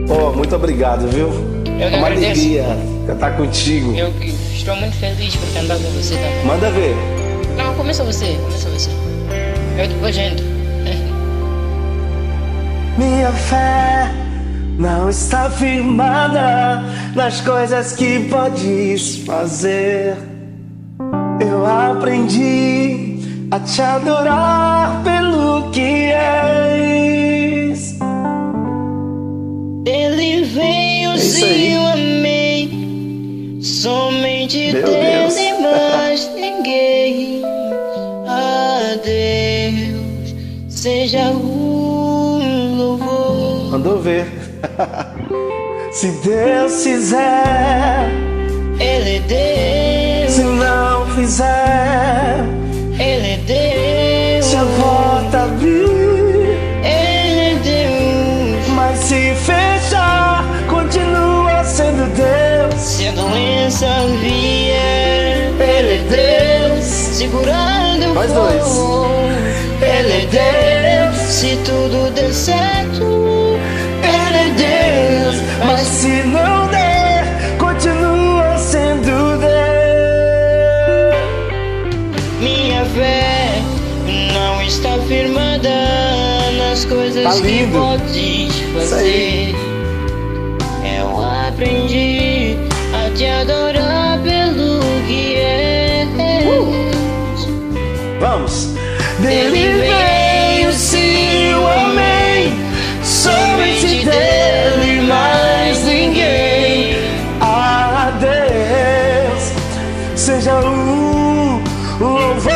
Oh, muito obrigado, viu? Eu que É uma agradeço. alegria cantar contigo. Eu que estou muito feliz por cantar com você também. Manda ver. Não, começa você. Eu depois entro. Minha fé não está firmada nas coisas que podes fazer. Eu aprendi a te adorar pelo que és. Ele veio, isso aí. sim, eu amei. Somente Meu Deus Deus. e mais ninguém. A Deus seja o louvor. Mandou ver. Se Deus fizer, Ele é se Deus, não fizer, Ele é Deus, se a porta abrir, Ele é Deus. mas se fechar, continua sendo Deus. Se a doença vier, Ele é Deus. segurando o Nós dois. fogo. Ele é Deus. Se tudo der certo, Ele é Deus. Mas se não der, continua sendo Deus. Minha fé não está firmada nas coisas Tá que lindo. podes Isso fazer. aí. Eu aprendi a te adorar pelo que és. Vamos. Dele veio, sim, eu amei. Somente dele, mais ninguém. A Deus seja o louvor.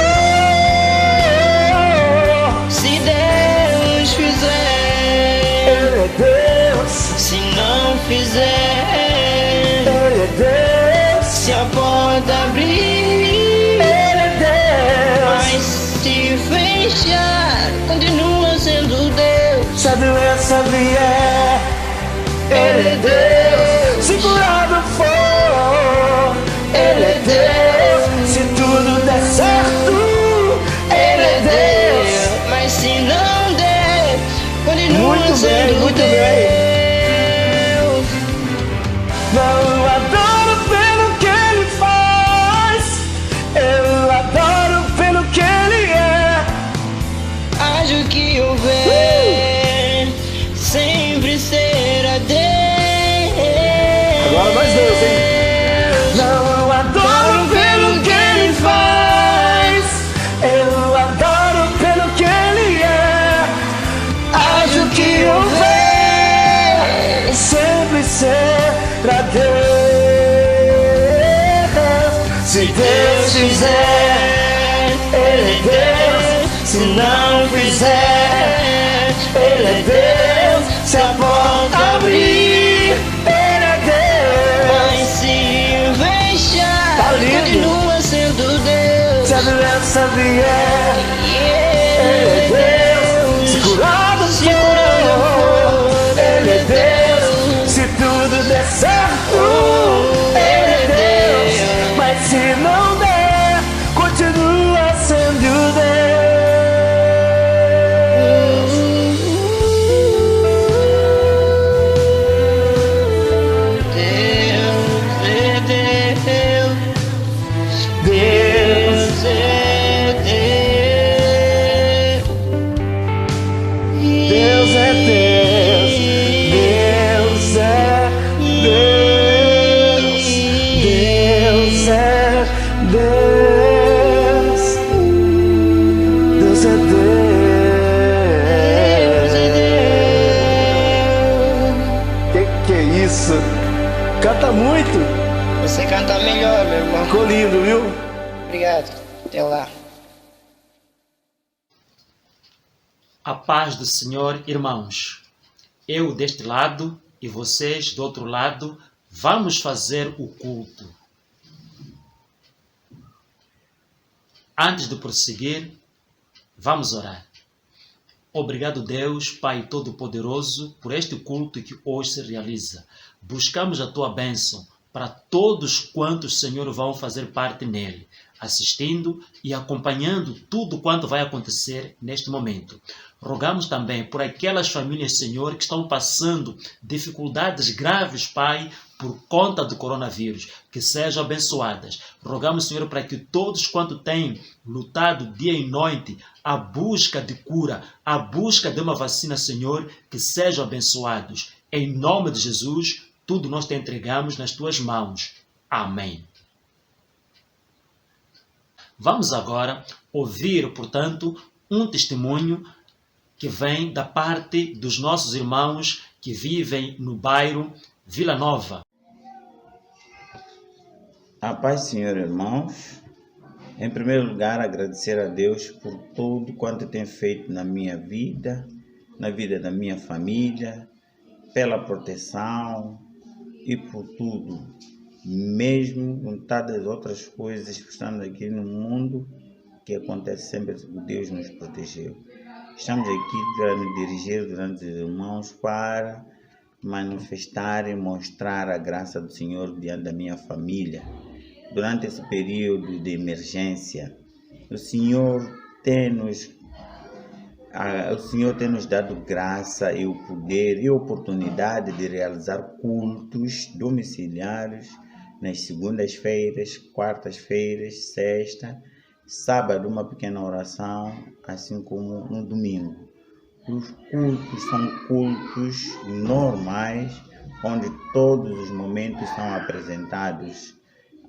Se Deus fizer, Ele é Deus. se não fizer, Ele é Deus. se a porta abrir, Ele é mas Deus. se fechar, continua sendo Deus. Se a doença vier, Ele é Deus. Segurado for, Ele é Deus. Se tudo der certo, Ele é Deus. Mas se não der, continua Muito bem, sendo muito Deus. bem. Não adoro pelo que Ele faz, eu adoro pelo que Ele é. Haja o que houver, sempre será Deus. Agora nós dois, hein? Não adoro pelo que Ele faz, eu adoro pelo que Ele é. Haja o que houver, sempre será Deus. Se Deus fizer, Ele é Deus. Se não fizer, Ele é Deus. Se a porta abrir, Ele é Mas Deus. se fechar, Tá lindo. continua sendo Deus. Se a doença vier, Ele é Deus. Segurado no fogo, Ele é Deus. Se tudo der certo, Ele é Deus. Mas se não der, continua sendo Deus. Deus Deus, é Deus. Deus é Deus. Deus é Deus. Deus é Deus. Deus é Deus. Que é isso? Canta muito. Você canta melhor, meu irmão. Ficou lindo, viu? Obrigado. Até lá. A paz do Senhor, irmãos. Eu deste lado e vocês do outro lado, vamos fazer o culto. Antes de prosseguir, vamos orar. Obrigado, Deus, Pai Todo-Poderoso, por este culto que hoje se realiza. Buscamos a Tua bênção para todos quantos, Senhor, vão fazer parte nele. assistindo e acompanhando tudo quanto vai acontecer neste momento. Rogamos também por aquelas famílias, Senhor, que estão passando dificuldades graves, Pai, por conta do coronavírus, que sejam abençoadas. Rogamos, Senhor, para que todos quanto têm lutado dia e noite à busca de cura, à busca de uma vacina, Senhor, que sejam abençoados. Em nome de Jesus, tudo nós te entregamos nas tuas mãos. Amém. Vamos agora ouvir, portanto, um testemunho que vem da parte dos nossos irmãos que vivem no bairro Vila Nova. A paz, Senhor, irmãos. Em primeiro lugar, agradecer a Deus por tudo quanto tem feito na minha vida, na vida da minha família, pela proteção e por tudo. Mesmo com tantas outras coisas que estão aqui no mundo, que acontece sempre, Deus nos protegeu. Estamos aqui para me dirigir durante os irmãos para manifestar e mostrar a graça do Senhor diante da minha família. Durante esse período de emergência, o Senhor tem nos dado graça e o poder e a oportunidade de realizar cultos domiciliares nas segundas-feiras, quartas-feiras, sexta, sábado uma pequena oração, assim como no domingo. Os cultos são cultos normais, onde todos os momentos são apresentados,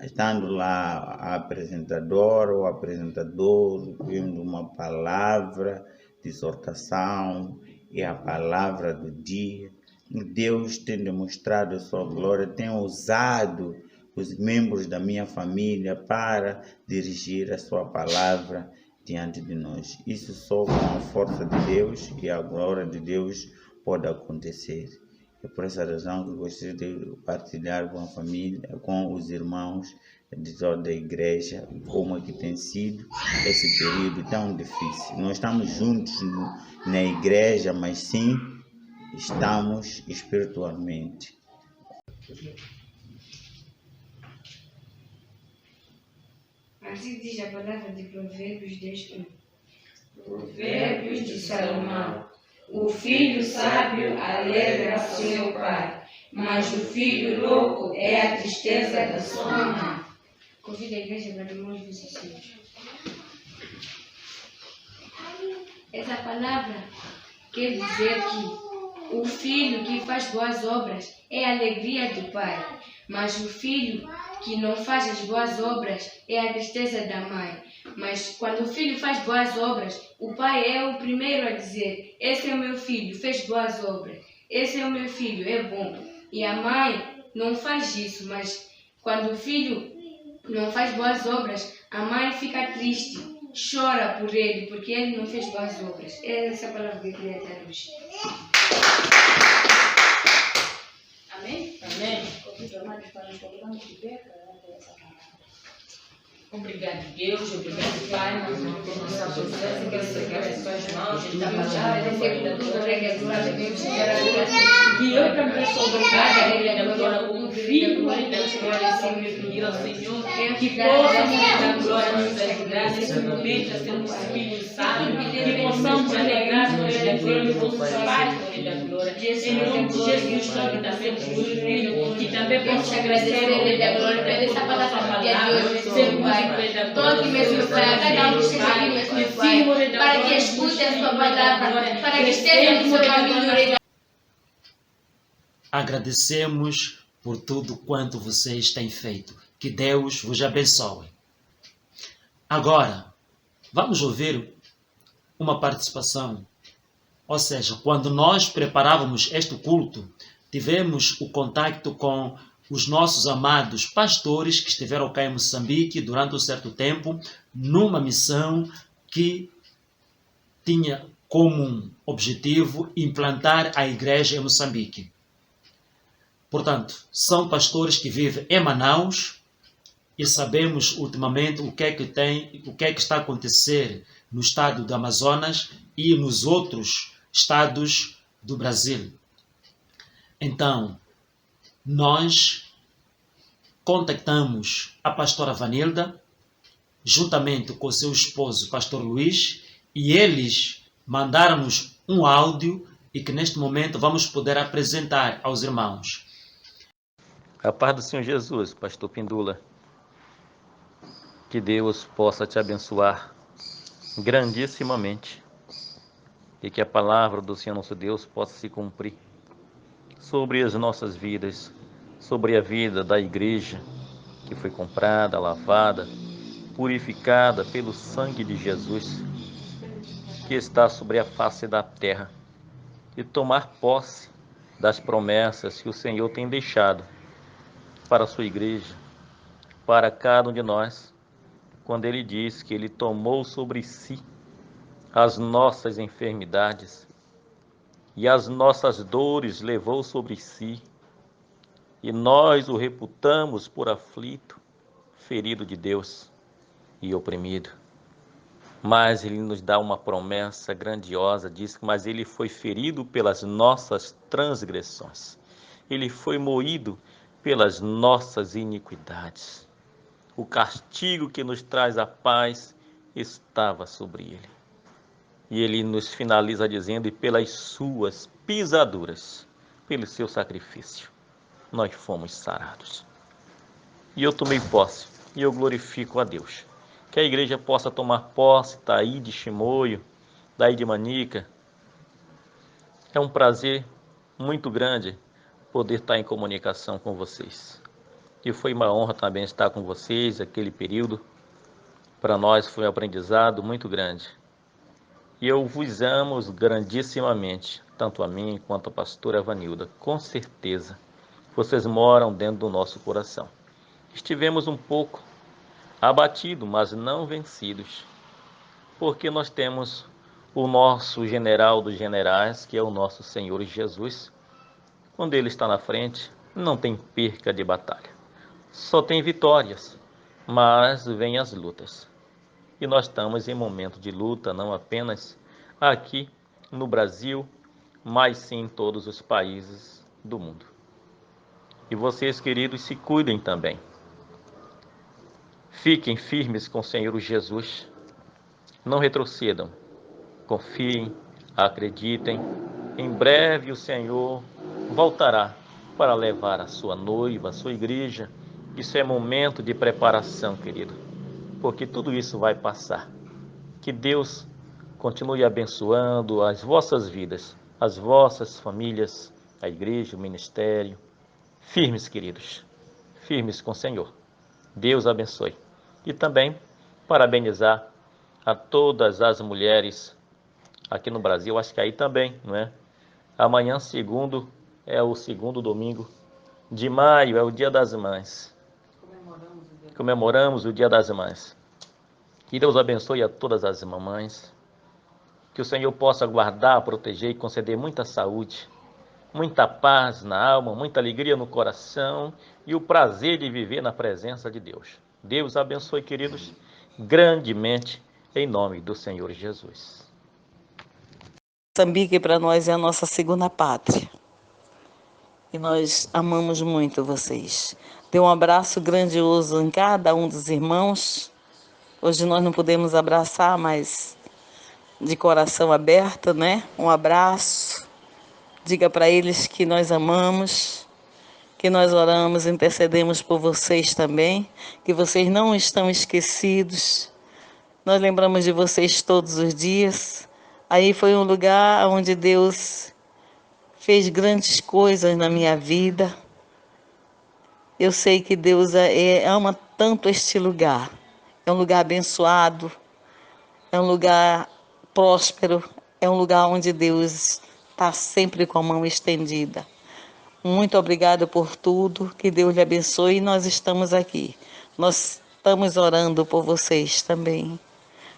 estando lá a apresentadora ou apresentador, vendo uma palavra de exortação e a palavra do dia. Deus tem demonstrado a sua glória, tem usado os membros da minha família para dirigir a sua palavra diante de nós. Isso só com a força de Deus e a glória de Deus pode acontecer. É por essa razão que eu gostaria de partilhar com a família, com os irmãos de toda a igreja, como é que tem sido esse período tão difícil. Nós estamos juntos na igreja, mas sim, estamos espiritualmente. Assim diz a palavra de Provérbios 10:1. Provérbios de Salomão. O filho sábio alegra seu pai, mas o filho louco é a tristeza da sua mãe. Convido a igreja para irmãos vizinhos. Essa palavra quer dizer que o filho que faz boas obras é a alegria do pai, mas o filho que não faz as boas obras é a tristeza da mãe. Mas quando o filho faz boas obras, o pai é o primeiro a dizer: esse é o meu filho, fez boas obras, esse é o meu filho, é bom. E a mãe não faz isso, mas quando o filho não faz boas obras, a mãe fica triste, chora por ele, porque ele não fez boas obras. É essa palavra que eu queria dar hoje. Amém? Amém. Obrigado, Deus, obrigado, Pai, por nossa presença, que você quer as suas mãos, Ele está fazendo e eu também sou obrigada, Ele é glória, o Filho, Ele dá glória, Senhor, meu pedir ao Senhor, que possamos dar glória, nos ajudar nesse momento a sermos filhos sábios, que possamos alegrar, Ele da glória, os nossos pais, Ele da glória, em nome de Jesus, nós também por Filho, que também possamos agradecer, Ele da glória, por essa palavra de hoje, ser Pai. Toque mesmo Pai, a cada um que esteja aqui mesmo Pai, para que escute a sua palavra, para que esteja no seu caminho. Agradecemos por tudo quanto vocês têm feito. Que Deus vos abençoe. Agora, vamos ouvir uma participação. Ou seja, quando nós preparávamos este culto, tivemos o contato com os nossos amados pastores que estiveram cá em Moçambique durante um certo tempo, numa missão que tinha como objetivo implantar a igreja em Moçambique. Portanto, são pastores que vivem em Manaus e sabemos ultimamente o que é que está a acontecer no estado do Amazonas e nos outros estados do Brasil. Então, nós contactamos a pastora Vanilda juntamente com seu esposo, Pastor Luiz, e eles mandaram-nos um áudio e que neste momento vamos poder apresentar aos irmãos. A paz do Senhor Jesus, Pastor Pindula. Que Deus possa te abençoar grandissimamente e que a palavra do Senhor nosso Deus possa se cumprir sobre as nossas vidas, sobre a vida da igreja que foi comprada, lavada, purificada pelo sangue de Jesus, que está sobre a face da terra, e tomar posse das promessas que o Senhor tem deixado para a sua igreja, para cada um de nós, quando Ele diz que Ele tomou sobre si as nossas enfermidades e as nossas dores levou sobre si, e nós o reputamos por aflito, ferido de Deus e oprimido. Mas Ele nos dá uma promessa grandiosa, diz que mas Ele foi ferido pelas nossas transgressões, Ele foi moído pelas nossas iniquidades. O castigo que nos traz a paz estava sobre Ele. E Ele nos finaliza dizendo, e pelas suas pisaduras, pelo seu sacrifício, nós fomos sarados. E eu tomei posse, e eu glorifico a Deus. Que a igreja possa tomar posse daí de Chimoio, daí de Manica. É um prazer muito grande poder estar em comunicação com vocês. E foi uma honra também estar com vocês aquele período. Para nós foi um aprendizado muito grande. E eu vos amo grandissimamente, tanto a mim quanto a pastora Vanilda. Com certeza, vocês moram dentro do nosso coração. Estivemos um pouco abatidos, mas não vencidos, porque nós temos o nosso general dos generais, que é o nosso Senhor Jesus. Quando Ele está na frente, não tem perca de batalha. Só tem vitórias, mas vêm as lutas. E nós estamos em momento de luta, não apenas aqui no Brasil, mas sim em todos os países do mundo. E vocês, queridos, se cuidem também. Fiquem firmes com o Senhor Jesus. Não retrocedam. Confiem, acreditem. Em breve o Senhor voltará para levar a sua noiva, a sua igreja. Isso é momento de preparação, querido, porque tudo isso vai passar. Que Deus continue abençoando as vossas vidas, as vossas famílias, a igreja, o ministério. Firmes, queridos, firmes com o Senhor. Deus abençoe. E também parabenizar a todas as mulheres aqui no Brasil, acho que aí também, não é? Amanhã, segundo, é o segundo domingo de maio, é o Dia das Mães. Comemoramos o Dia das Mães. Que Deus abençoe a todas as mamães. Que o Senhor possa guardar, proteger e conceder muita saúde, muita paz na alma, muita alegria no coração e o prazer de viver na presença de Deus. Deus abençoe, queridos, grandemente, em nome do Senhor Jesus. Moçambique para nós é a nossa segunda pátria. E nós amamos muito vocês. Dê um abraço grandioso em cada um dos irmãos. Hoje nós não podemos abraçar, mas de coração aberto, né? Um abraço. Diga para eles que nós amamos, que nós oramos, intercedemos por vocês também, que vocês não estão esquecidos. Nós lembramos de vocês todos os dias. Aí foi um lugar onde Deus fez grandes coisas na minha vida. Eu sei que Deus ama tanto este lugar. É um lugar abençoado, é um lugar próspero, é um lugar onde Deus está sempre com a mão estendida. Muito obrigada por tudo, que Deus lhe abençoe e nós estamos aqui. Nós estamos orando por vocês também,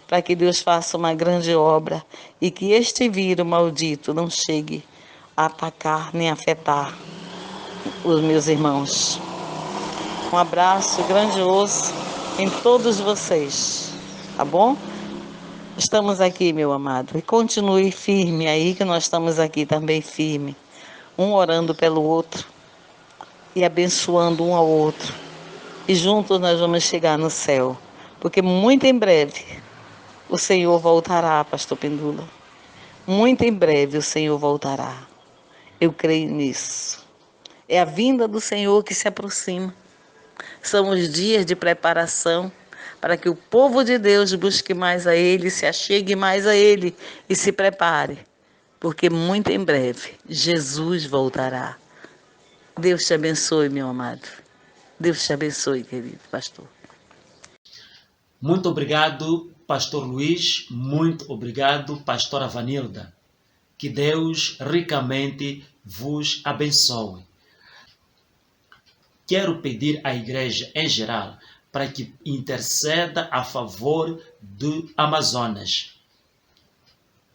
para que Deus faça uma grande obra e que este vírus maldito não chegue a atacar nem afetar os meus irmãos. Um abraço grandioso em todos vocês, tá bom? Estamos aqui, meu amado, e continue firme aí, que nós estamos aqui também firme, um orando pelo outro e abençoando um ao outro. E juntos nós vamos chegar no céu. porque muito em breve o Senhor voltará, pastor Pendula. Muito em breve o Senhor voltará. Eu creio nisso. É a vinda do Senhor que se aproxima. São os dias de preparação para que o povo de Deus busque mais a Ele, se achegue mais a Ele e se prepare, porque muito em breve Jesus voltará. Deus te abençoe, meu amado. Deus te abençoe, querido pastor. Muito obrigado, pastor Luiz. Muito obrigado, pastora Vanilda. Que Deus ricamente vos abençoe. Quero pedir à igreja em geral para que interceda a favor do Amazonas.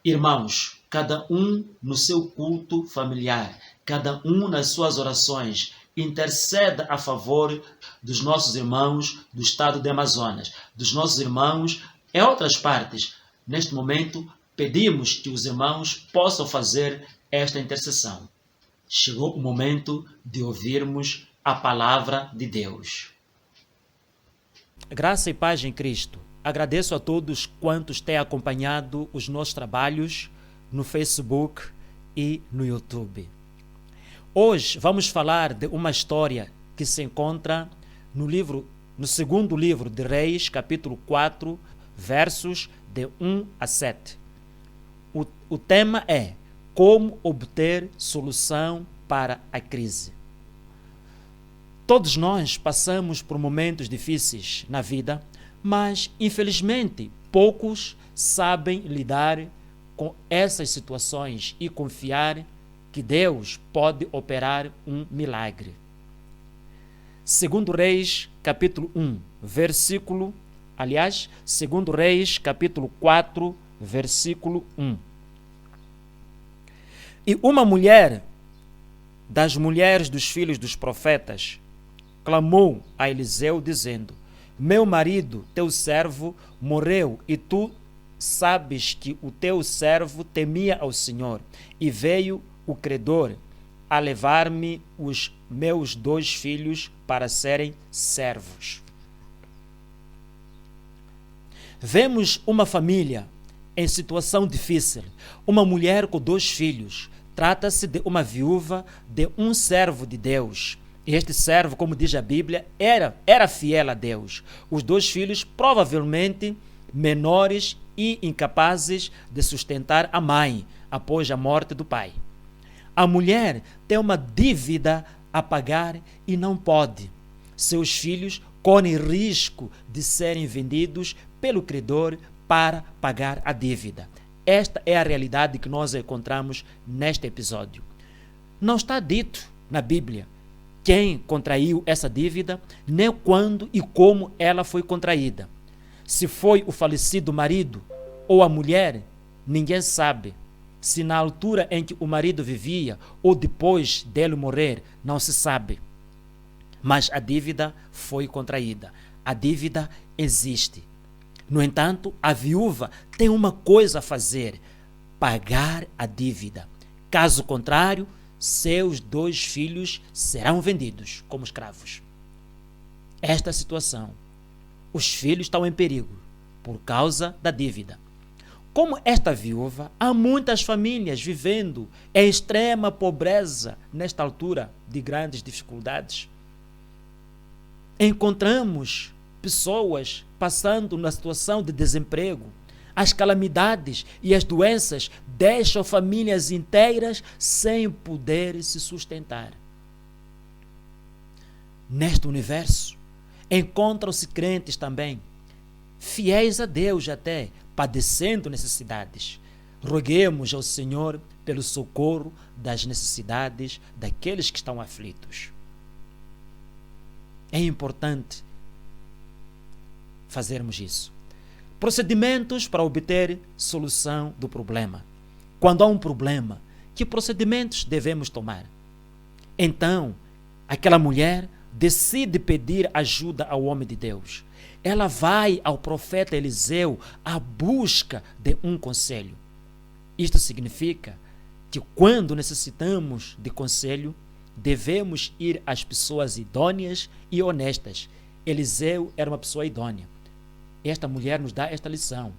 Irmãos, cada um no seu culto familiar, cada um nas suas orações, interceda a favor dos nossos irmãos do estado de Amazonas, dos nossos irmãos em outras partes. Neste momento, pedimos que os irmãos possam fazer esta intercessão. Chegou o momento de ouvirmos a palavra de Deus. Graça e paz em Cristo. Agradeço a todos quantos têm acompanhado os nossos trabalhos no Facebook e no YouTube. Hoje vamos falar de uma história que se encontra no segundo livro de Reis, capítulo 4, versos de 1 a 7. O tema é como obter solução para a crise. Todos nós passamos por momentos difíceis na vida, mas, infelizmente, poucos sabem lidar com essas situações e confiar que Deus pode operar um milagre. Segundo Reis, capítulo 1, Segundo Reis, capítulo 4, versículo 1. E uma mulher das mulheres dos filhos dos profetas clamou a Eliseu, dizendo: meu marido, teu servo, morreu, e tu sabes que o teu servo temia ao Senhor, e veio o credor a levar-me os meus 2 filhos para serem servos. Vemos uma família em situação difícil, uma mulher com 2 filhos. Trata-se de uma viúva de um servo de Deus. Este servo, como diz a Bíblia, era fiel a Deus. Os 2 filhos, provavelmente menores e incapazes de sustentar a mãe após a morte do pai. A mulher tem uma dívida a pagar e não pode. Seus filhos correm risco de serem vendidos pelo credor para pagar a dívida. Esta é a realidade que nós encontramos neste episódio. Não está dito na Bíblia quem contraiu essa dívida, nem quando e como ela foi contraída. Se foi o falecido marido ou a mulher, ninguém sabe. Se na altura em que o marido vivia ou depois dele morrer, não se sabe. Mas a dívida foi contraída. A dívida existe. No entanto, a viúva tem uma coisa a fazer: pagar a dívida. Caso contrário, seus 2 filhos serão vendidos como escravos. Esta situação, os filhos estão em perigo por causa da dívida. Como esta viúva, há muitas famílias vivendo em extrema pobreza nesta altura de grandes dificuldades. Encontramos pessoas passando na situação de desemprego. As calamidades e as doenças deixam famílias inteiras sem poder se sustentar. Neste universo, encontram-se crentes também, fiéis a Deus até, padecendo necessidades. Roguemos ao Senhor pelo socorro das necessidades daqueles que estão aflitos. É importante fazermos isso. Procedimentos para obter solução do problema. Quando há um problema, que procedimentos devemos tomar? Então, aquela mulher decide pedir ajuda ao homem de Deus. Ela vai ao profeta Eliseu à busca de um conselho. Isto significa que quando necessitamos de conselho, devemos ir às pessoas idôneas e honestas. Eliseu era uma pessoa idônea. esta mulher nos dá esta lição.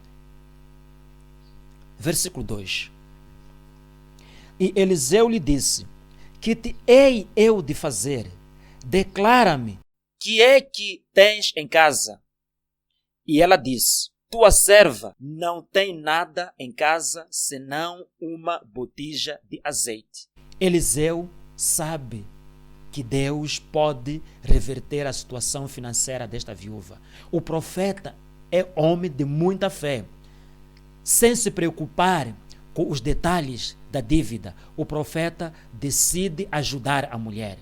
Versículo 2. E Eliseu lhe disse: que te hei eu de fazer? Declara-me, que é que tens em casa? E ela disse: tua serva não tem nada em casa senão uma botija de azeite. Eliseu sabe que Deus pode reverter a situação financeira desta viúva. O profeta é homem de muita fé. Sem se preocupar com os detalhes da dívida, o profeta decide ajudar a mulher.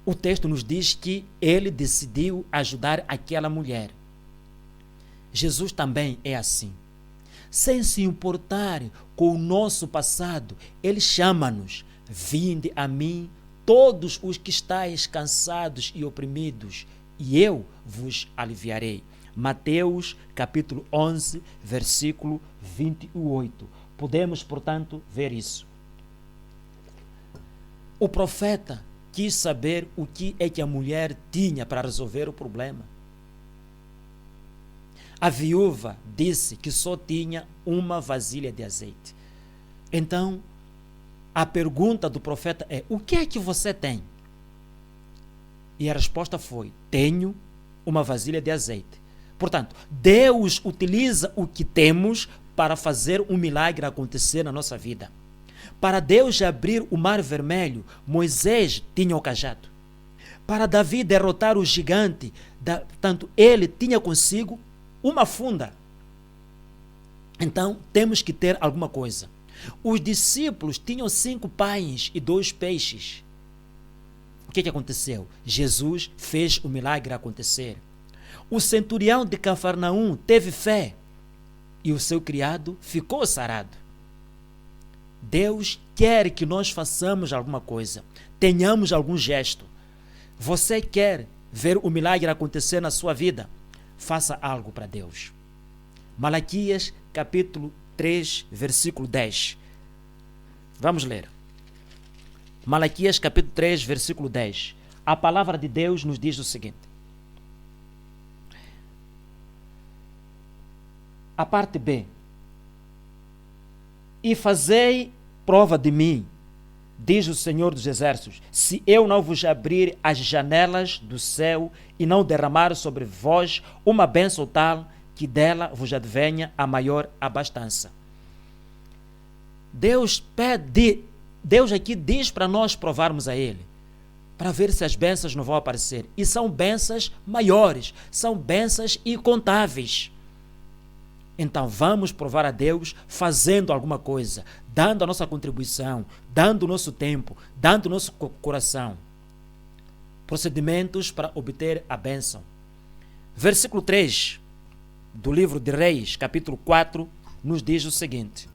O texto nos diz que ele decidiu ajudar aquela mulher. Jesus também é assim. Sem se importar com o nosso passado, ele chama-nos: vinde a mim todos os que estáis cansados e oprimidos, e eu vos aliviarei. Mateus capítulo 11, versículo 28. Podemos, portanto, ver isso. O profeta quis saber o que é que a mulher tinha para resolver o problema. A viúva disse que só tinha uma vasilha de azeite. Então, a pergunta do profeta é: o que é que você tem? E a resposta foi: tenho uma vasilha de azeite. Portanto, Deus utiliza o que temos para fazer um milagre acontecer na nossa vida. Para Deus abrir o mar vermelho, Moisés tinha o cajado. Para Davi derrotar o gigante, tanto ele tinha consigo uma funda. Então, temos que ter alguma coisa. Os discípulos tinham 5 pães e 2 peixes. O que aconteceu? Jesus fez o milagre acontecer. O centurião de Cafarnaum teve fé e o seu criado ficou sarado. Deus quer que nós façamos alguma coisa, tenhamos algum gesto. Você quer ver o milagre acontecer na sua vida? Faça algo para Deus. Malaquias capítulo 3, versículo 10. Vamos ler. Malaquias capítulo 3, versículo 10. A palavra de Deus nos diz o seguinte. A parte B. E fazei prova de mim, diz o Senhor dos Exércitos, se eu não vos abrir as janelas do céu e não derramar sobre vós uma bênção tal que dela vos advenha a maior abastança. Deus aqui diz para nós provarmos a Ele, para ver se as bênçãos não vão aparecer. E são bênçãos maiores, são bênçãos incontáveis. Então vamos provar a Deus fazendo alguma coisa, dando a nossa contribuição, dando o nosso tempo, dando o nosso coração. Procedimentos para obter a bênção. Versículo 3 do livro de Reis, capítulo 4, nos diz o seguinte.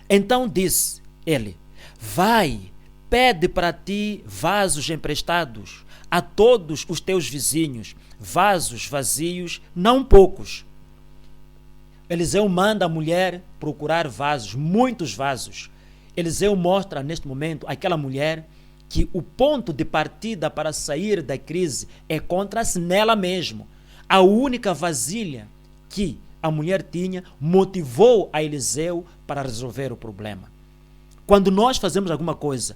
Então disse ele: vai, pede para ti vasos emprestados a todos os teus vizinhos, vasos vazios, não poucos. Eliseu manda a mulher procurar vasos, muitos vasos. Eliseu mostra neste momento àquela mulher que o ponto de partida para sair da crise encontra-se nela mesmo. A única vasilha que a mulher tinha motivou a Eliseu para resolver o problema. Quando nós fazemos alguma coisa,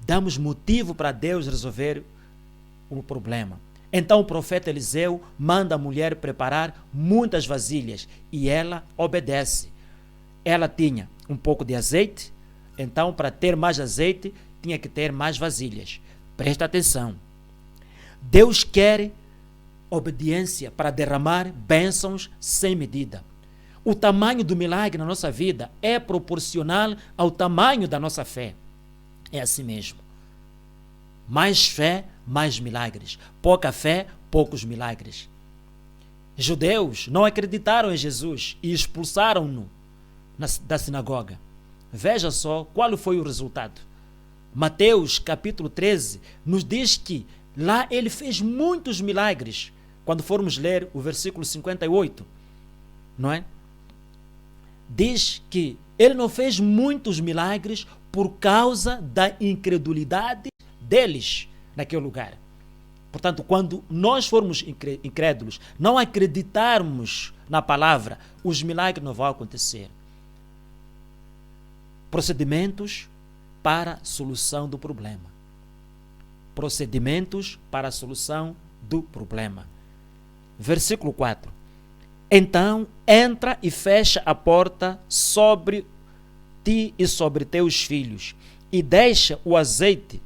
damos motivo para Deus resolver o problema. Então o profeta Eliseu manda a mulher preparar muitas vasilhas e ela obedece. Ela tinha um pouco de azeite, então para ter mais azeite tinha que ter mais vasilhas. Presta atenção. Deus quer obediência para derramar bênçãos sem medida. O tamanho do milagre na nossa vida é proporcional ao tamanho da nossa fé. É assim mesmo. Mais fé, mais milagres. Pouca fé, poucos milagres. Judeus não acreditaram em Jesus e expulsaram-no da sinagoga. Veja só qual foi o resultado. Mateus capítulo 13 nos diz que lá ele fez muitos milagres. Quando formos ler o versículo 58, não é? Diz que ele não fez muitos milagres por causa da incredulidade deles naquele lugar. Portanto, quando nós formos incrédulos, não acreditarmos na palavra, os milagres não vão acontecer. Procedimentos para a solução do problema. Procedimentos para a solução do problema. Versículo 4. Então entra e fecha a porta sobre ti e sobre teus filhos, e deixa o azeite,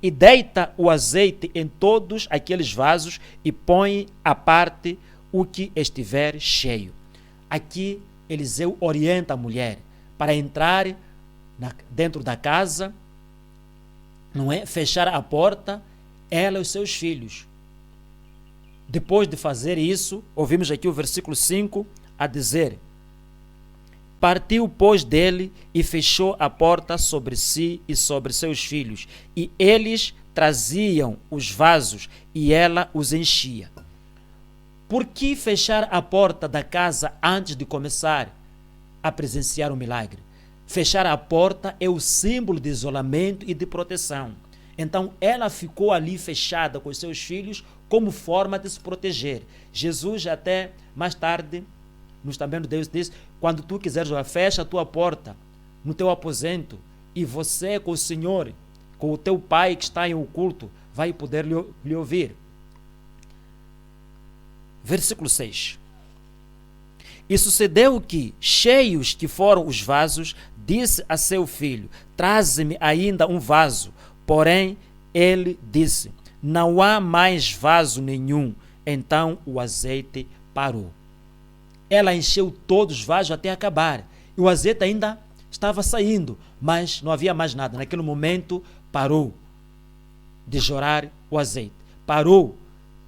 e deita o azeite em todos aqueles vasos e põe à parte o que estiver cheio. Aqui Eliseu orienta a mulher para entrar dentro da casa, não é? Fechar a porta, ela e os seus filhos. Depois de fazer isso, ouvimos aqui o versículo 5 a dizer: partiu, pois, dele e fechou a porta sobre si e sobre seus filhos, e eles traziam os vasos e ela os enchia. Por que fechar a porta da casa antes de começar a presenciar o milagre? Fechar a porta é o símbolo de isolamento e de proteção. Então ela ficou ali fechada com os seus filhos como forma de se proteger. Jesus até mais tarde, nos também Deus diz: quando tu quiseres, fecha a tua porta no teu aposento, e você com o Senhor, com o teu Pai que está em oculto, vai poder lhe ouvir. Versículo 6. E sucedeu que, cheios que foram os vasos, disse a seu filho: traze-me ainda um vaso. Porém, ele disse: não há mais vaso nenhum. Então o azeite parou. Ela encheu todos os vasos até acabar. E o azeite ainda estava saindo, mas não havia mais nada. Naquele momento, parou de jorrar o azeite. Parou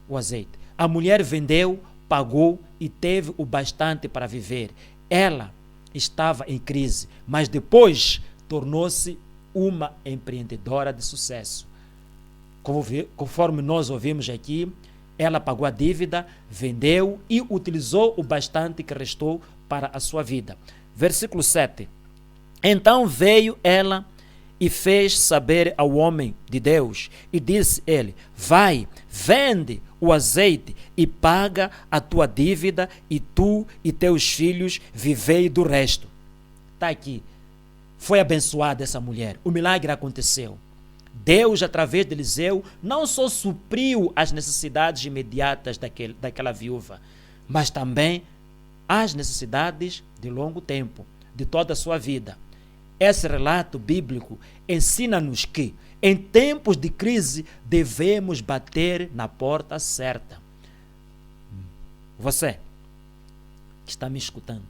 o azeite. A mulher vendeu, pagou e teve o bastante para viver. Ela estava em crise, mas depois tornou-se uma empreendedora de sucesso. Conforme nós ouvimos aqui, ela pagou a dívida, vendeu e utilizou o bastante que restou para a sua vida. Versículo 7. Então veio ela e fez saber ao homem de Deus, e disse ele: vai, vende o azeite e paga a tua dívida, e tu e teus filhos vivei do resto. Está aqui. Foi abençoada essa mulher. O milagre aconteceu. Deus, através de Eliseu, não só supriu as necessidades imediatas daquela viúva, mas também as necessidades de longo tempo, de toda a sua vida. Esse relato bíblico ensina-nos que, em tempos de crise, devemos bater na porta certa. Você que está me escutando,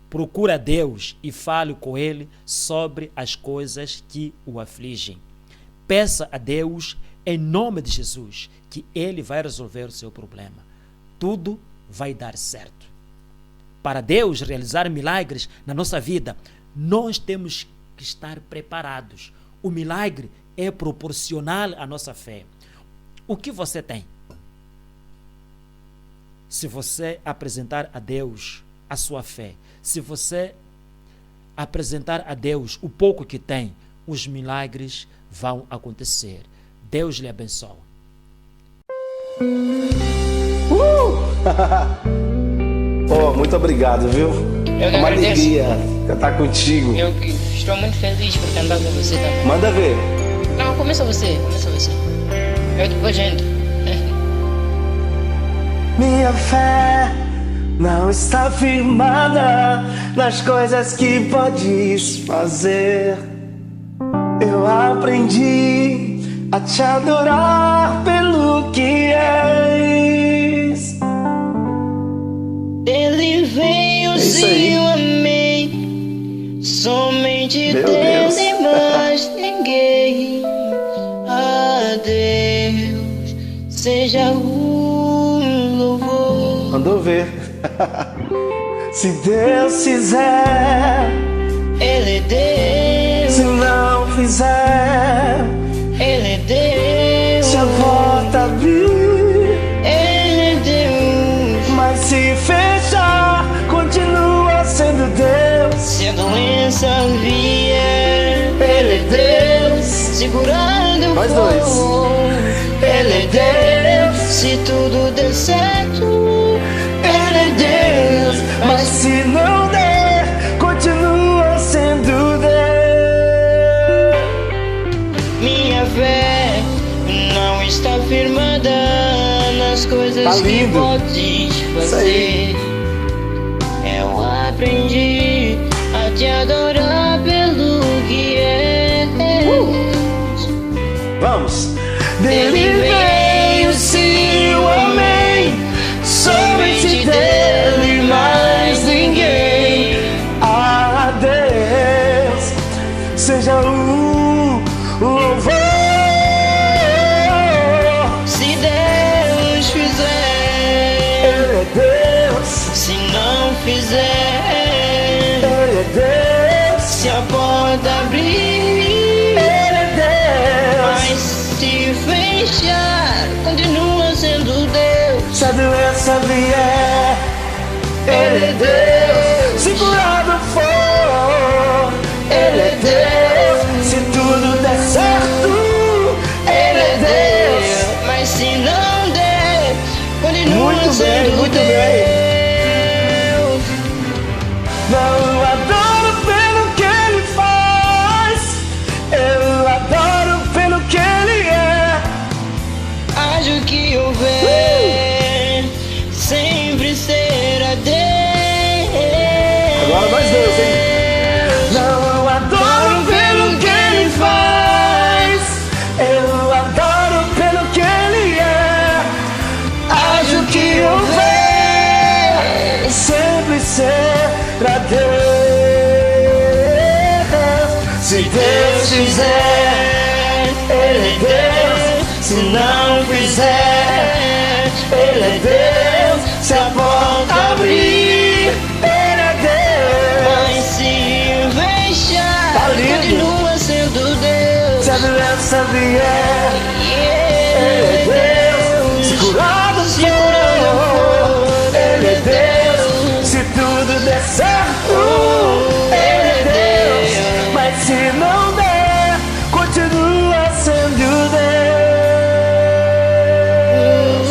procura Deus e fale com Ele sobre as coisas que o afligem. Peça a Deus, em nome de Jesus, que Ele vai resolver o seu problema. Tudo vai dar certo. Para Deus realizar milagres na nossa vida, nós temos que estar preparados. O milagre é proporcional à nossa fé. O que você tem? Se você apresentar a Deus a sua fé, se você apresentar a Deus o pouco que tem, os milagres vão acontecer. Deus lhe abençoe. Oh, muito obrigado, viu? Eu É uma agradeço. alegria cantar contigo. Eu que estou muito feliz por cantar com você também. Manda ver. Não, começa você. Eu depois entro. Minha fé não está firmada nas coisas que podes fazer. Eu aprendi a te adorar pelo que és. Ele veio, isso sim, aí. eu amei. Somente Meu Deus Deus. e mais ninguém. A Deus seja o louvor. Mandou ver. Se Deus fizer, Ele é se Deus, não fizer, Ele é Deus, se a porta abrir, Ele é Deus. mas se fechar, continua sendo Deus. Se a doença vier, Ele é Deus, segurando o Nós dois. fogo. Ele é Deus. Se tudo der certo, Ele é Deus. Mas se não der, continua sendo Deus. Minha fé não está firmada nas coisas Tá que lindo. podes fazer. Eu aprendi a te adorar pelo que és. Vamos! Dele veio sim o amém, somente dele mais ninguém. A Deus seja o louvor. Se Deus fizer, Ele é Deus, se não fizer, Ele é Deus, se a porta abrir, Ele é Deus. mas se fechar, continua sendo Deus. Se a doença vier, Ele é Deus. Se curado for, Ele é Deus. Se tudo der certo, Ele é Deus. Mas se não der, continua Muito sendo bem, muito Deus. Não adoro pelo que Ele faz, eu adoro pelo que Ele é. Haja o que houver, sempre será Deus. Agora nós dois, hein? Não adoro pelo que Ele faz, eu adoro pelo que Ele é. Haja o que houver, sempre será Deus. Se Deus fizer, Ele é Deus. Se não fizer, Ele é Deus. Se a porta abrir, Ele é Deus. Mas se fechar, Tá lindo. continua sendo Deus. Se a doença vier, Ele é Deus. Se curado for, Ele é Deus. Se tudo der certo, Ele é Deus. Mas se não der, continua sendo Deus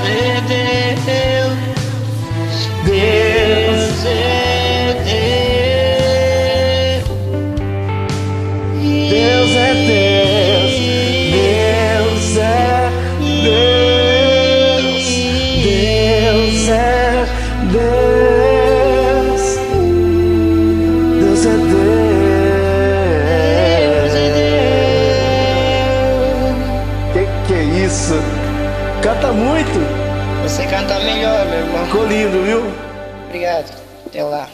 é Deus. Deus é Deus. Deus é Deus. Deus é Deus. Deus é Deus. Que é isso? Canta muito. Você canta melhor, meu irmão. Ficou lindo, viu? Obrigado. Até lá.